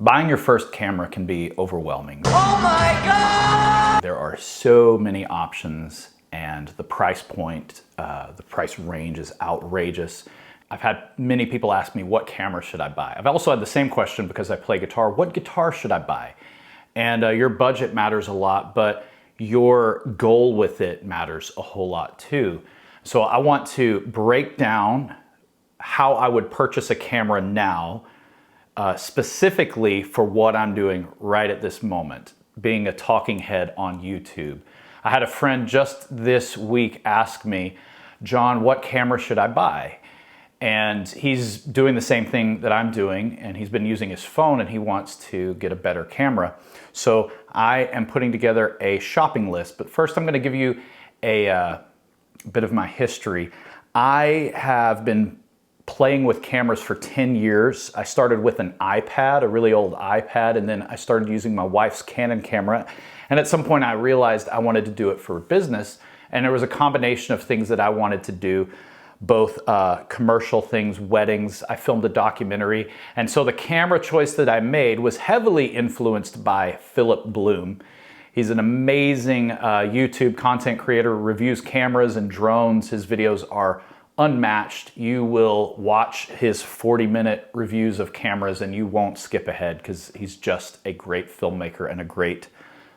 Buying your first camera can be overwhelming. Oh my God! There are so many options and the price point, the price range is outrageous. I've had many people ask me, what camera should I buy? I've also had the same question because I play guitar, what guitar should I buy? And your budget matters a lot, but your goal with it matters a whole lot too. So I want to break down how I would purchase a camera now, specifically for what I'm doing right at this moment, being a talking head on YouTube. I had a friend just this week ask me, John, what camera should I buy? And he's doing the same thing that I'm doing, and he's been using his phone and he wants to get a better camera. So I am putting together a shopping list, but first I'm gonna give you a bit of my history. I have been playing with cameras for 10 years. I started with an iPad, a really old iPad, and then I started using my wife's Canon camera. And at some point I realized I wanted to do it for business, and there was a combination of things that I wanted to do, both commercial things, weddings. I filmed a documentary, and so the camera choice that I made was heavily influenced by Philip Bloom. He's an amazing YouTube content creator, reviews cameras and drones. His videos are unmatched. You will watch his 40-minute reviews of cameras and you won't skip ahead because he's just a great filmmaker and a great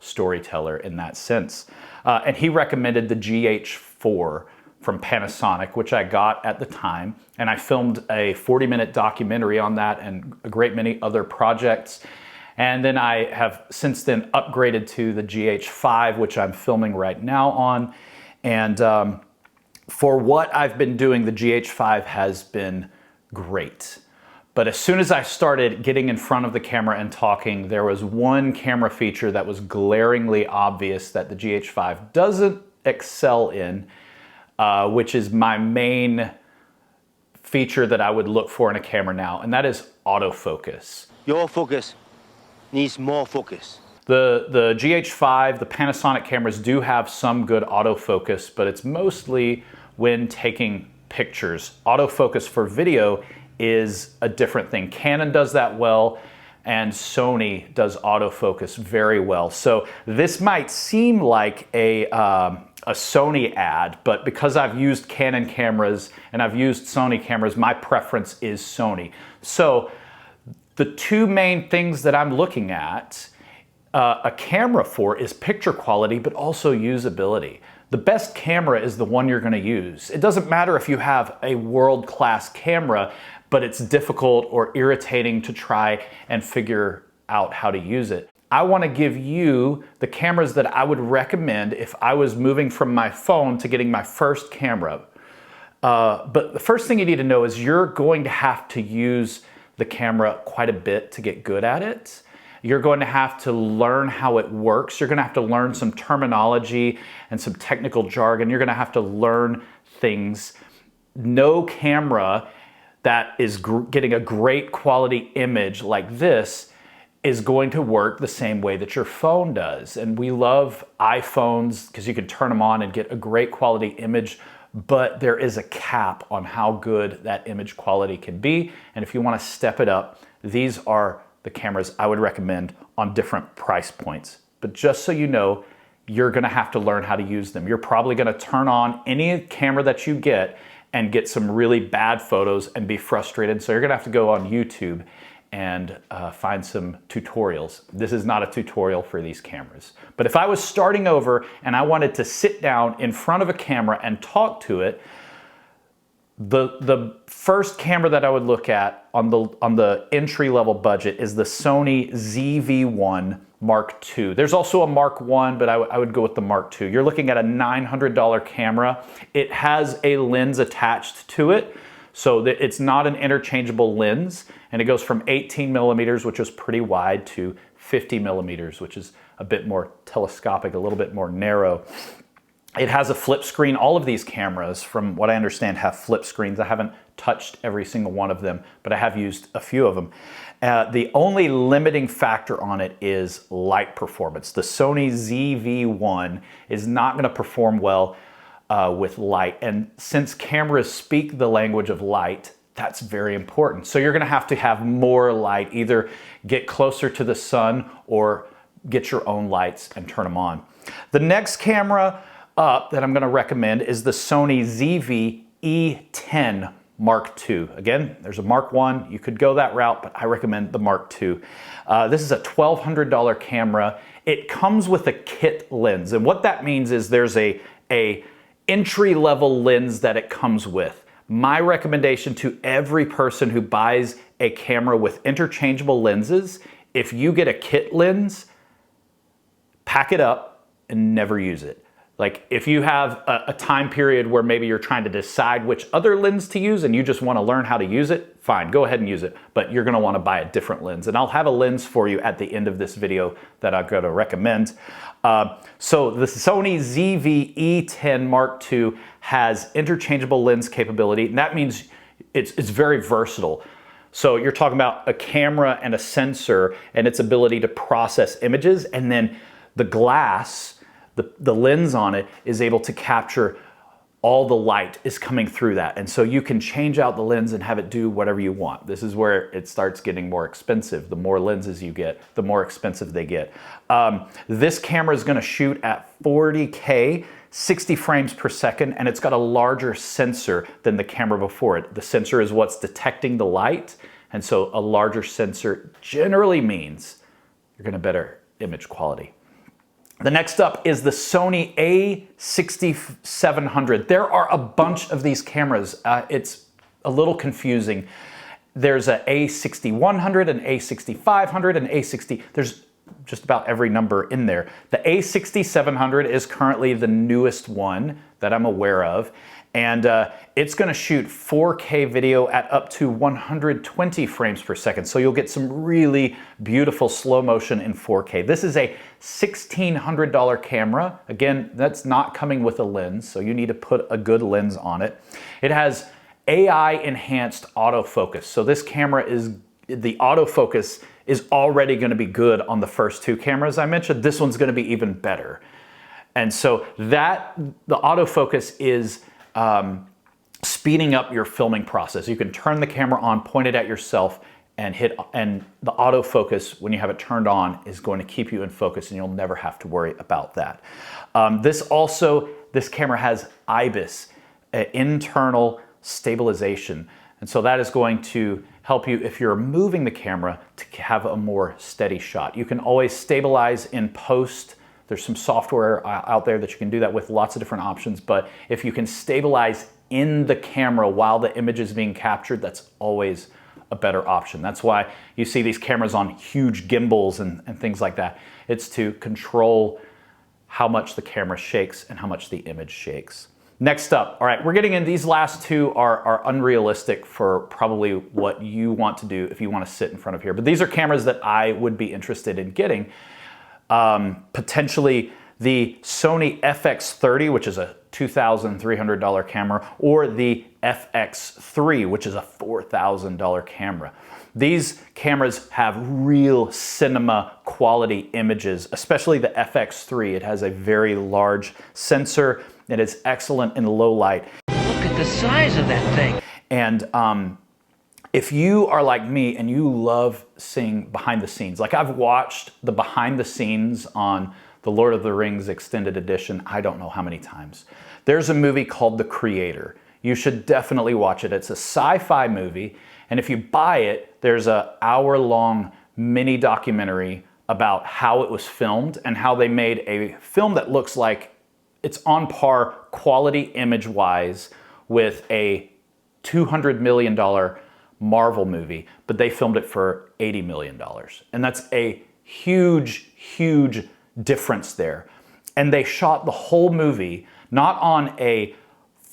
storyteller in that sense. And he recommended the GH4 from Panasonic, which I got at the time. And I filmed a 40-minute documentary on that and a great many other projects. And then I have since then upgraded to the GH5, which I'm filming right now on. And for what I've been doing, the GH5 has been great. But as soon as I started getting in front of the camera and talking, there was one camera feature that was glaringly obvious that the GH5 doesn't excel in, which is my main feature that I would look for in a camera now, and that is autofocus. Your focus needs more focus. The GH5, the Panasonic cameras do have some good autofocus, but it's mostly when taking pictures. Autofocus for video is a different thing. Canon does that well, and Sony does autofocus very well. So this might seem like a Sony ad, but because I've used Canon cameras and I've used Sony cameras, my preference is Sony. So the two main things that I'm looking at a camera for is picture quality, but also usability. The best camera is the one you're going to use. It doesn't matter if you have a world-class camera, but it's difficult or irritating to try and figure out how to use it. I want to give you the cameras that I would recommend if I was moving from my phone to getting my first camera. But the first thing you need to know is you're going to have to use the camera quite a bit to get good at it. You're going to have to learn how it works. You're going to have to learn some terminology and some technical jargon. You're going to have to learn things. No camera that is getting a great quality image like this is going to work the same way that your phone does. And we love iPhones because you can turn them on and get a great quality image, but there is a cap on how good that image quality can be. And if you want to step it up, these are the cameras I would recommend on different price points. But just so you know, you're gonna have to learn how to use them. You're probably gonna turn on any camera that you get and get some really bad photos and be frustrated. So you're gonna have to go on YouTube and find some tutorials. This is not a tutorial for these cameras. But if I was starting over and I wanted to sit down in front of a camera and talk to it, the first camera that I would look at on the entry-level budget is the Sony ZV-1 Mark II. There's also a Mark I, but I would go with the Mark II. You're looking at a $900 camera. It has a lens attached to it, so that it's not an interchangeable lens, and it goes from 18 millimeters, which is pretty wide, to 50 millimeters, which is a bit more telescopic, a little bit more narrow. It has a flip screen. All of these cameras, from what I understand, have flip screens. I haven't touched every single one of them, but I have used a few of them. The only limiting factor on it is light performance. The Sony ZV-1 is not going to perform well with light. And since cameras speak the language of light, That's very important. So you're gonna have to have more light, either get closer to the sun or get your own lights and turn them on. The next camera up that I'm gonna recommend is the Sony ZV-E10 Mark II. Again, there's a Mark I, you could go that route, but I recommend the Mark II. This is a $1,200 camera. It comes with a kit lens, and what that means is there's a entry-level lens that it comes with. My recommendation to every person who buys a camera with interchangeable lenses, if you get a kit lens, pack it up and never use it. Like if you have a time period where maybe you're trying to decide which other lens to use and you just want to learn how to use it, fine, go ahead and use it, but you're going to want to buy a different lens. And I'll have a lens for you at the end of this video that I'm going to recommend. So the Sony ZV-E10 Mark II has interchangeable lens capability, and that means it's very versatile. So you're talking about a camera and a sensor and its ability to process images, and then the glass, the lens on it is able to capture all the light is coming through that. And so you can change out the lens and have it do whatever you want. This is where it starts getting more expensive. The more lenses you get, the more expensive they get. This camera is gonna shoot at 40K, 60 frames per second, and it's got a larger sensor than the camera before it. The sensor is what's detecting the light, and so a larger sensor generally means you're gonna better image quality. The next up is the Sony a6700. There are a bunch of these cameras. It's a little confusing. There's a a6100, an a6500, an a60. There's just about every number in there. The a6700 is currently the newest one that I'm aware of. And it's gonna shoot 4K video at up to 120 frames per second. So you'll get some really beautiful slow motion in 4K. This is a $1,600 camera. Again, that's not coming with a lens, so you need to put a good lens on it. It has AI enhanced autofocus. So this camera the autofocus is already gonna be good on the first two cameras I mentioned. This one's gonna be even better. And so the autofocus is speeding up your filming process. You can turn the camera on, point it at yourself, and the autofocus, when you have it turned on, is going to keep you in focus, and you'll never have to worry about that. This camera has IBIS, internal stabilization, and so that is going to help you if you're moving the camera to have a more steady shot. You can always stabilize in post. There's some software out there that you can do that with, lots of different options, but if you can stabilize in the camera while the image is being captured, that's always a better option. That's why you see these cameras on huge gimbals and things like that. It's to control how much the camera shakes and how much the image shakes. Next up, all right, we're getting in, these last two are unrealistic for probably what you want to do if you want to sit in front of here, but these are cameras that I would be interested in getting. Potentially the Sony FX30, which is a $2,300 camera, or the FX3, which is a $4,000 camera. These cameras have real cinema quality images, especially the FX3. It has a very large sensor. It is excellent in low light. Look at the size of that thing. And if you are like me and you love seeing behind the scenes, like I've watched the behind the scenes on the Lord of the Rings extended edition, I don't know how many times. There's a movie called The Creator. You should definitely watch it. It's a sci-fi movie, and if you buy it, there's an hour-long mini documentary about how it was filmed and how they made a film that looks like it's on par quality image-wise with a $200 million Marvel movie, but they filmed it for $80 million. And that's a huge, huge difference there. And they shot the whole movie not on a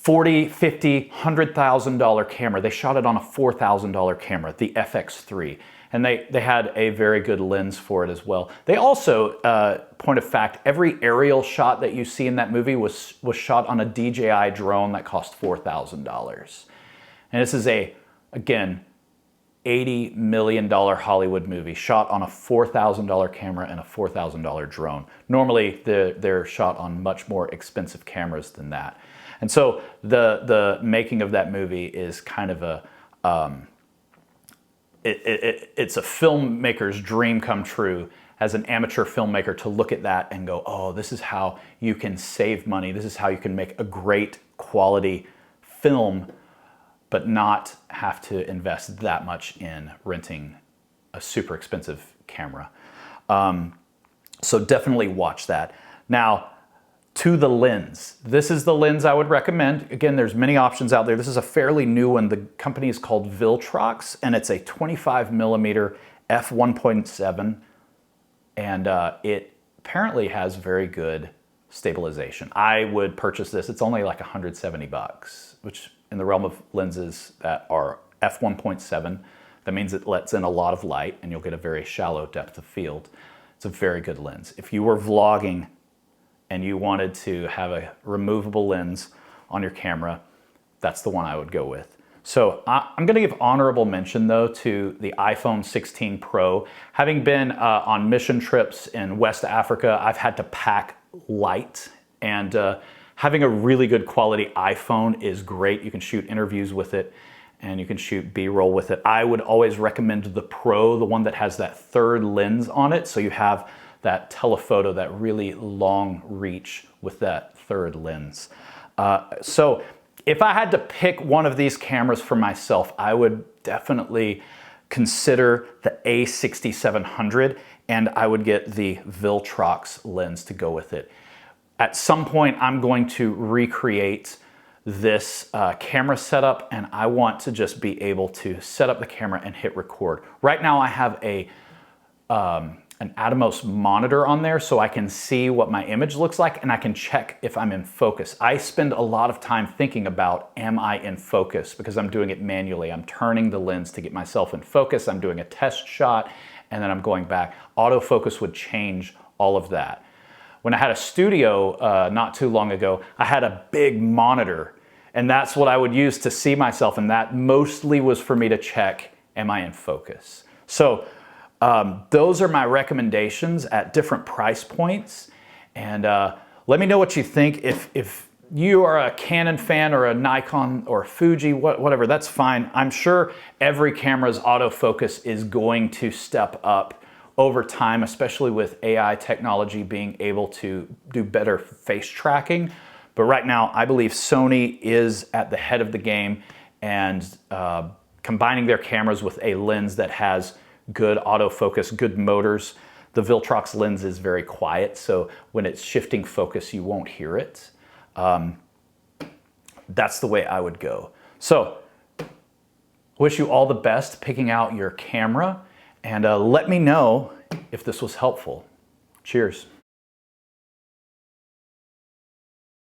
$40,000, $50,000, $100,000 camera. They shot it on a $4,000 camera, the FX3. And they had a very good lens for it as well. They also, point of fact, every aerial shot that you see in that movie was shot on a DJI drone that cost $4,000. And this is again, $80 million Hollywood movie shot on a $4,000 camera and a $4,000 drone. Normally, they're shot on much more expensive cameras than that. And so the making of that movie is kind of It's a filmmaker's dream come true as an amateur filmmaker to look at that and go, oh, this is how you can save money. This is how you can make a great quality film, but not have to invest that much in renting a super expensive camera. So definitely watch that. Now, to the lens. This is the lens I would recommend. Again, there's many options out there. This is a fairly new one. The company is called Viltrox, and it's a 25mm f1.7, and it apparently has very good stabilization. I would purchase this. It's only like 170 bucks, which in the realm of lenses that are f1.7, that means it lets in a lot of light and you'll get a very shallow depth of field. It's a very good lens. If you were vlogging and you wanted to have a removable lens on your camera, that's the one I would go with. So I'm gonna give honorable mention though to the iPhone 16 Pro. Having been on mission trips in West Africa, I've had to pack light, and having a really good quality iPhone is great. You can shoot interviews with it and you can shoot B-roll with it. I would always recommend the Pro, the one that has that third lens on it, so you have that telephoto, that really long reach with that third lens. So if I had to pick one of these cameras for myself, I would definitely consider the A6700, and I would get the Viltrox lens to go with it. At some point, I'm going to recreate this camera setup, and I want to just be able to set up the camera and hit record. Right now I have an Atomos monitor on there so I can see what my image looks like and I can check if I'm in focus. I spend a lot of time thinking about, am I in focus? Because I'm doing it manually. I'm turning the lens to get myself in focus. I'm doing a test shot and then I'm going back. Autofocus would change all of that. When I had a studio not too long ago, I had a big monitor, and that's what I would use to see myself, and that mostly was for me to check, am I in focus? So those are my recommendations at different price points, and let me know what you think. If you are a Canon fan or a Nikon or a Fuji, whatever, that's fine. I'm sure every camera's autofocus is going to step up over time, especially with AI technology being able to do better face tracking. But right now, I believe Sony is at the head of the game, and combining their cameras with a lens that has good autofocus, good motors. The Viltrox lens is very quiet, so when it's shifting focus, you won't hear it. That's the way I would go. So, wish you all the best picking out your camera, and let me know if this was helpful. Cheers.